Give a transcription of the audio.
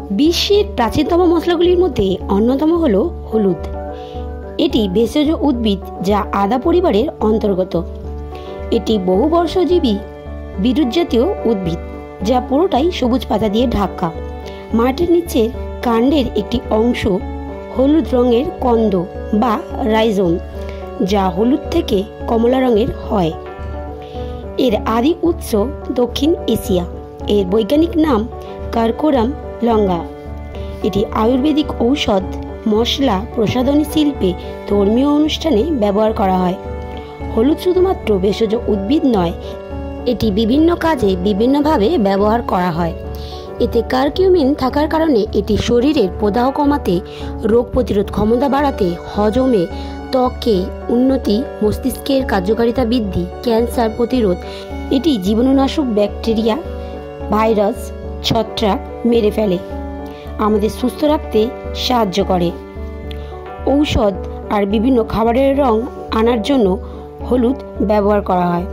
বিশ্বের প্রাচীনতম মশলাগুলির মধ্যে অন্যতম হল হলুদ। এটি ভেষজ উদ্ভিদ যা আদা পরিবারের অন্তর্গত। এটি বহুবর্ষজীবী বিরুৎ জাতীয় উদ্ভিদ যা পুরোটাই সবুজ পাতা দিয়ে ঢাকা। মাটির নিচের কাণ্ডের একটি অংশ হলুদ রঙের কন্দ বা রাইজোম, যা হলুদ থেকে কমলা রঙের হয়। এর আদি উৎস দক্ষিণ এশিয়া। এর বৈজ্ঞানিক নাম কার্কোরাম লঙ্গা। এটি আয়ুর্বেদিক ঔষধ, মশলা, প্রসাধনী শিল্পে, ধর্মীয় অনুষ্ঠানে ব্যবহার করা হয়। হলুদ শুধুমাত্র ভেষজ উদ্ভিদ নয়, এটি বিভিন্ন কাজে বিভিন্নভাবে ব্যবহার করা হয়। এতে কারকিউমিন থাকার কারণে এটি শরীরের প্রদাহ কমাতে, রোগ প্রতিরোধ ক্ষমতা বাড়াতে, হজমে, ত্বকে উন্নতি, মস্তিষ্কের কার্যকারিতা বৃদ্ধি, ক্যান্সার প্রতিরোধ। এটি জীবাণুনাশক, ব্যাকটেরিয়া, ভাইরাস, ছত্রাক মেরে ফেলে, আমাদের সুস্থ রাখতে সাহায্য করে। ঔষধ আর বিভিন্ন খাবারের রং আনার জন্য হলুদ ব্যবহার করা হয়।